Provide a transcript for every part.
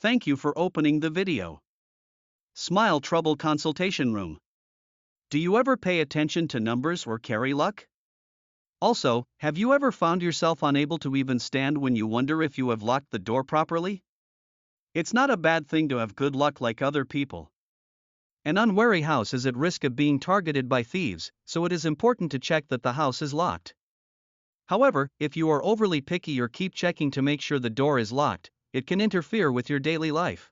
Thank you for opening the video. Smile Trouble Consultation Room. Do you ever pay attention to numbers or carry luck? Also, have you ever found yourself unable to even stand when you wonder if you have locked the door properly? It's not a bad thing to have good luck like other people. An unwary house is at risk of being targeted by thieves, so it is important to check that the house is locked. However, if you are overly picky or keep checking to make sure the door is locked, it can interfere with your daily life.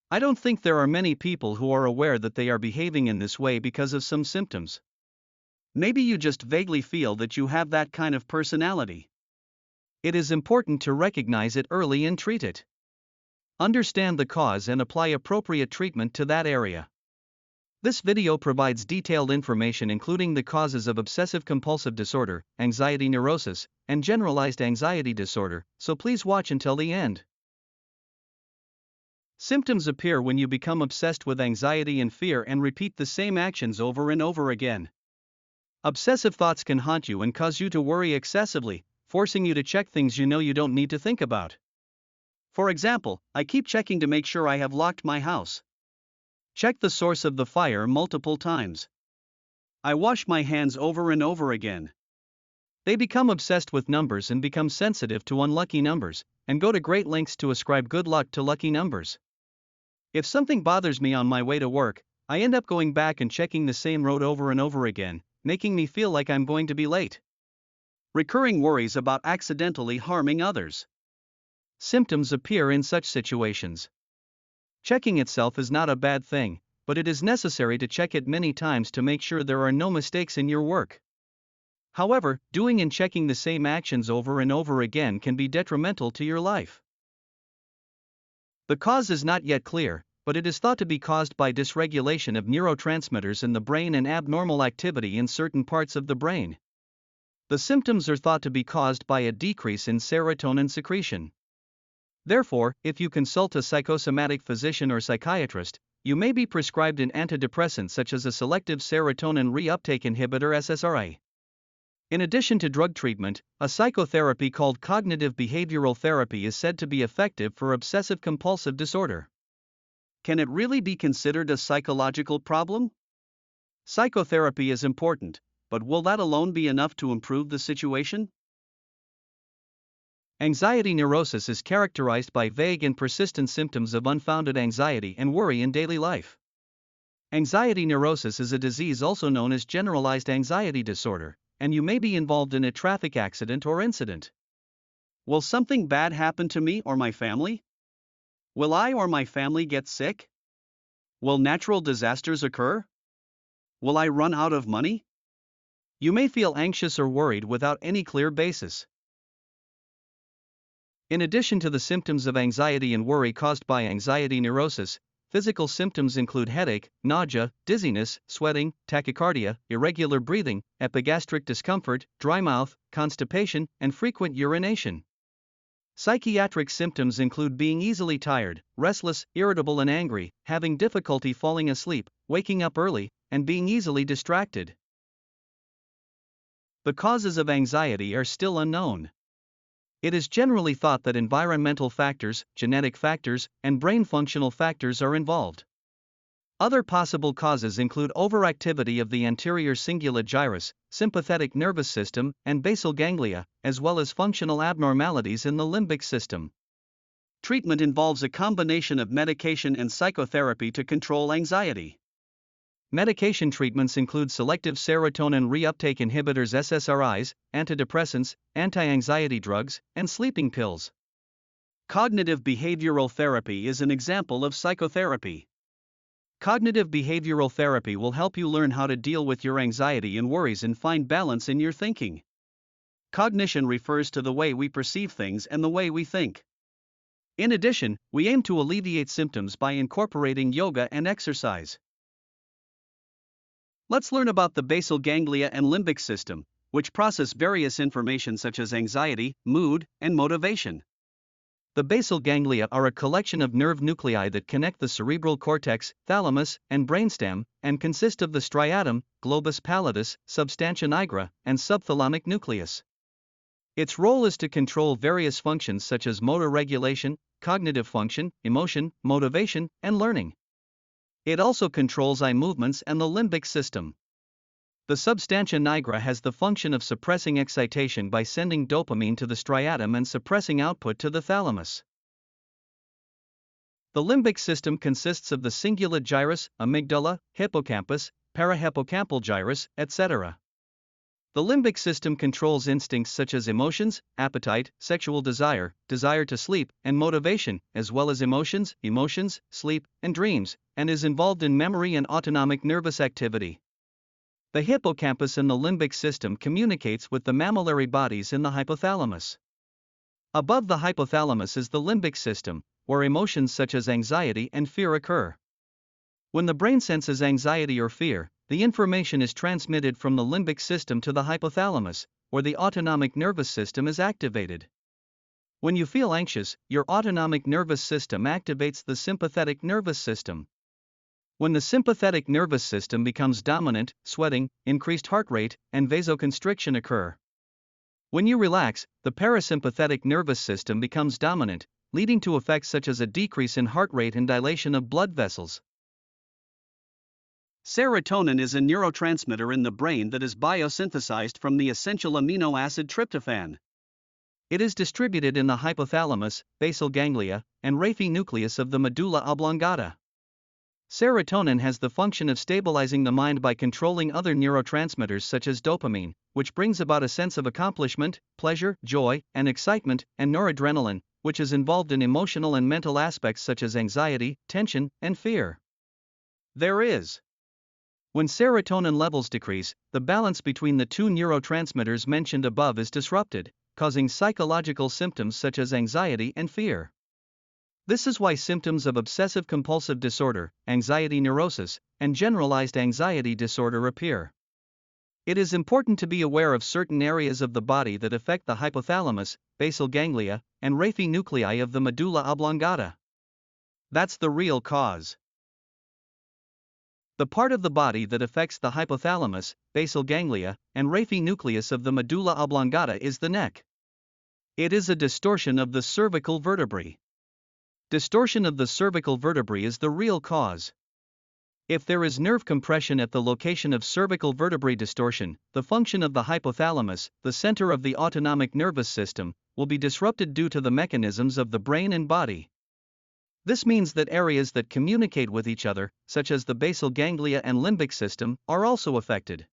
I don't think there are many people who are aware that they are behaving in this way because of some symptoms. Maybe you just vaguely feel that you have that kind of personality. It is important to recognize it early and treat it. Understand the cause and apply appropriate treatment to that area. This video provides detailed information including the causes of obsessive-compulsive disorder, anxiety neurosis, and generalized anxiety disorder, so please watch until the end. Symptoms appear when you become obsessed with anxiety and fear and repeat the same actions over and over again. Obsessive thoughts can haunt you and cause you to worry excessively, forcing you to check things you know you don't need to think about. For example, I keep checking to make sure I have locked my house. Check the source of the fire multiple times. I wash my hands over and over again. They become obsessed with numbers and become sensitive to unlucky numbers, and go to great lengths to ascribe good luck to lucky numbers. If something bothers me on my way to work, I end up going back and checking the same road over and over again, making me feel like I'm going to be late. Recurring worries about accidentally harming others. Symptoms appear in such situations. Checking itself is not a bad thing, but it is necessary to check it many times to make sure there are no mistakes in your work. However, doing and checking the same actions over and over again can be detrimental to your life. The cause is not yet clear, but it is thought to be caused by dysregulation of neurotransmitters in the brain and abnormal activity in certain parts of the brain. The symptoms are thought to be caused by a decrease in serotonin secretion. Therefore, if you consult a psychosomatic physician or psychiatrist, you may be prescribed an antidepressant such as a selective serotonin reuptake inhibitor (SSRI). In addition to drug treatment, a psychotherapy called cognitive behavioral therapy is said to be effective for obsessive-compulsive disorder. Can it really be considered a psychological problem? Psychotherapy is important, but will that alone be enough to improve the situation? Anxiety neurosis is characterized by vague and persistent symptoms of unfounded anxiety and worry in daily life. Anxiety neurosis is a disease also known as generalized anxiety disorder, and you may be involved in a traffic accident or incident. Will something bad happen to me or my family? Will I or my family get sick? Will natural disasters occur? Will I run out of money? You may feel anxious or worried without any clear basis. In addition to the symptoms of anxiety and worry caused by anxiety neurosis, physical symptoms include headache, nausea, dizziness, sweating, tachycardia, irregular breathing, epigastric discomfort, dry mouth, constipation, and frequent urination. Psychiatric symptoms include being easily tired, restless, irritable and angry, having difficulty falling asleep, waking up early, and being easily distracted. The causes of anxiety are still unknown. It is generally thought that environmental factors, genetic factors, and brain functional factors are involved. Other possible causes include overactivity of the anterior cingulate gyrus, sympathetic nervous system, and basal ganglia, as well as functional abnormalities in the limbic system. Treatment involves a combination of medication and psychotherapy to control anxiety. Medication treatments include selective serotonin reuptake inhibitors (SSRIs), antidepressants, anti-anxiety drugs, and sleeping pills. Cognitive behavioral therapy is an example of psychotherapy. Cognitive behavioral therapy will help you learn how to deal with your anxiety and worries and find balance in your thinking. Cognition refers to the way we perceive things and the way we think. In addition, we aim to alleviate symptoms by incorporating yoga and exercise. Let's learn about the basal ganglia and limbic system, which process various information such as anxiety, mood, and motivation. The basal ganglia are a collection of nerve nuclei that connect the cerebral cortex, thalamus, and brainstem, and consist of the striatum, globus pallidus, substantia nigra, and subthalamic nucleus. Its role is to control various functions such as motor regulation, cognitive function, emotion, motivation, and learning. It also controls eye movements and the limbic system. The substantia nigra has the function of suppressing excitation by sending dopamine to the striatum and suppressing output to the thalamus. The limbic system consists of the cingulate gyrus, amygdala, hippocampus, parahippocampal gyrus, etc. The limbic system controls instincts such as emotions, appetite, sexual desire, desire to sleep, and motivation, as well as emotions, sleep, and dreams, and is involved in memory and autonomic nervous activity. The hippocampus in the limbic system communicates with the mammillary bodies in the hypothalamus. Above the hypothalamus is the limbic system, where emotions such as anxiety and fear occur. When the brain senses anxiety or fear, the information is transmitted from the limbic system to the hypothalamus, where the autonomic nervous system is activated. When you feel anxious, your autonomic nervous system activates the sympathetic nervous system. When the sympathetic nervous system becomes dominant, sweating, increased heart rate, and vasoconstriction occur. When you relax, the parasympathetic nervous system becomes dominant, leading to effects such as a decrease in heart rate and dilation of blood vessels. Serotonin is a neurotransmitter in the brain that is biosynthesized from the essential amino acid tryptophan. It is distributed in the hypothalamus, basal ganglia, and raphe nucleus of the medulla oblongata. Serotonin has the function of stabilizing the mind by controlling other neurotransmitters such as dopamine, which brings about a sense of accomplishment, pleasure, joy, and excitement, and noradrenaline, which is involved in emotional and mental aspects such as anxiety, tension, and fear. When serotonin levels decrease, the balance between the two neurotransmitters mentioned above is disrupted, causing psychological symptoms such as anxiety and fear. This is why symptoms of obsessive-compulsive disorder, anxiety neurosis, and generalized anxiety disorder appear. It is important to be aware of certain areas of the body that affect the hypothalamus, basal ganglia, and raphe nuclei of the medulla oblongata. That's the real cause. The part of the body that affects the hypothalamus, basal ganglia, and raphe nucleus of the medulla oblongata is the neck. It is a distortion of the cervical vertebrae. Distortion of the cervical vertebrae is the real cause. If there is nerve compression at the location of cervical vertebrae distortion, the function of the hypothalamus, the center of the autonomic nervous system, will be disrupted due to the mechanisms of the brain and body. This means that areas that communicate with each other, such as the basal ganglia and limbic system, are also affected.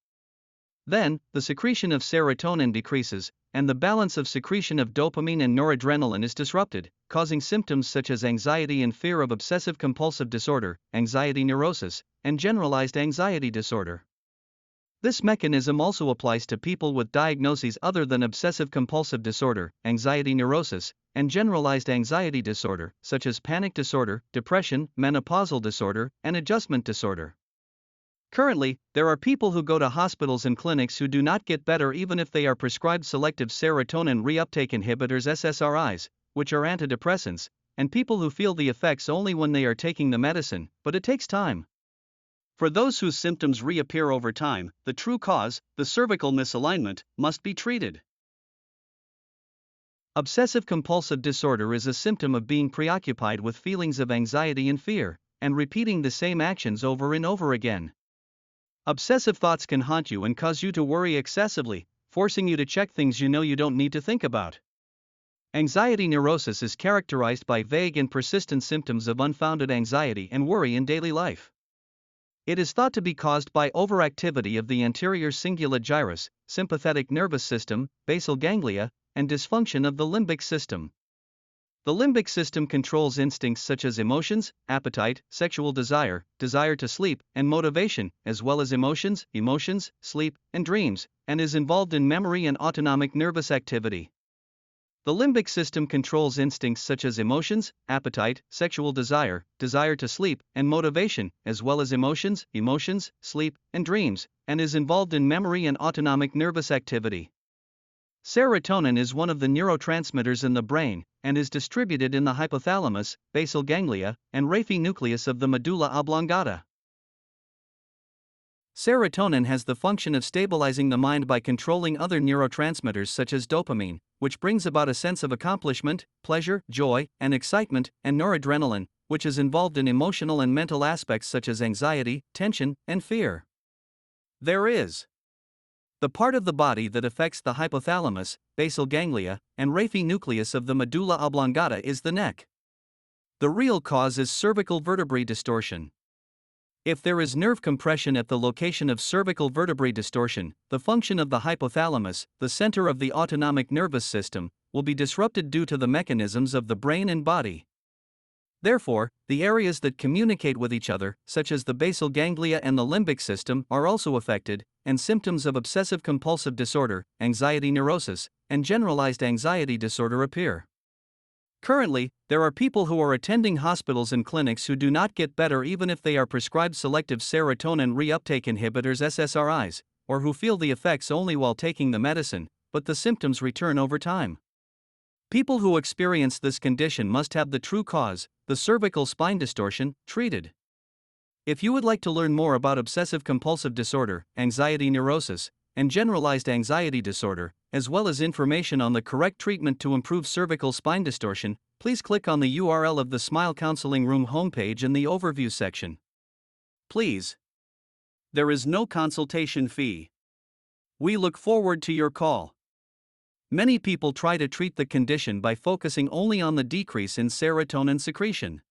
Then, the secretion of serotonin decreases, and the balance of secretion of dopamine and noradrenaline is disrupted, causing symptoms such as anxiety and fear of obsessive-compulsive disorder, anxiety neurosis, and generalized anxiety disorder. This mechanism also applies to people with diagnoses other than obsessive-compulsive disorder, anxiety neurosis, and generalized anxiety disorder, such as panic disorder, depression, menopausal disorder, and adjustment disorder. Currently, there are people who go to hospitals and clinics who do not get better even if they are prescribed selective serotonin reuptake inhibitors SSRIs, which are antidepressants, and people who feel the effects only when they are taking the medicine, but it takes time. For those whose symptoms reappear over time, the true cause, the cervical misalignment, must be treated. Obsessive-compulsive disorder is a symptom of being preoccupied with feelings of anxiety and fear, and repeating the same actions over and over again. Obsessive thoughts can haunt you and cause you to worry excessively, forcing you to check things you know you don't need to think about. Anxiety neurosis is characterized by vague and persistent symptoms of unfounded anxiety and worry in daily life. It is thought to be caused by overactivity of the anterior cingulate gyrus, sympathetic nervous system, basal ganglia, and dysfunction of the limbic system. The limbic system controls instincts such as emotions, appetite, sexual desire, desire to sleep, and motivation, as well as emotions, sleep, and dreams, and is involved in memory and autonomic nervous activity. The limbic system controls instincts such as emotions, appetite, sexual desire, desire to sleep, and motivation, as well as emotions, sleep, and dreams, and is involved in memory and autonomic nervous activity. Serotonin is one of the neurotransmitters in the brain, and is distributed in the hypothalamus, basal ganglia, and raphe nucleus of the medulla oblongata. Serotonin has the function of stabilizing the mind by controlling other neurotransmitters such as dopamine, which brings about a sense of accomplishment, pleasure, joy, and excitement, and noradrenaline, which is involved in emotional and mental aspects such as anxiety, tension, and fear. There is the part of the body that affects the hypothalamus, basal ganglia, and raphe nucleus of the medulla oblongata is the neck. The real cause is cervical vertebrae distortion. If there is nerve compression at the location of cervical vertebrae distortion, the function of the hypothalamus, the center of the autonomic nervous system, will be disrupted due to the mechanisms of the brain and body. Therefore, the areas that communicate with each other, such as the basal ganglia and the limbic system, are also affected, and symptoms of obsessive-compulsive disorder, anxiety neurosis, and generalized anxiety disorder appear. Currently, there are people who are attending hospitals and clinics who do not get better even if they are prescribed selective serotonin reuptake inhibitors SSRIs, or who feel the effects only while taking the medicine, but the symptoms return over time. People who experience this condition must have the true cause, the cervical spine distortion, treated. If you would like to learn more about obsessive-compulsive disorder, anxiety neurosis, and generalized anxiety disorder, as well as information on the correct treatment to improve cervical spine distortion, please click on the URL of the Smile Counseling Room homepage in the overview section. Please. There is no consultation fee. We look forward to your call. Many people try to treat the condition by focusing only on the decrease in serotonin secretion.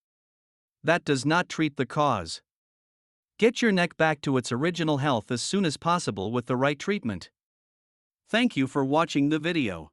That does not treat the cause. Get your neck back to its original health as soon as possible with the right treatment. Thank you for watching the video.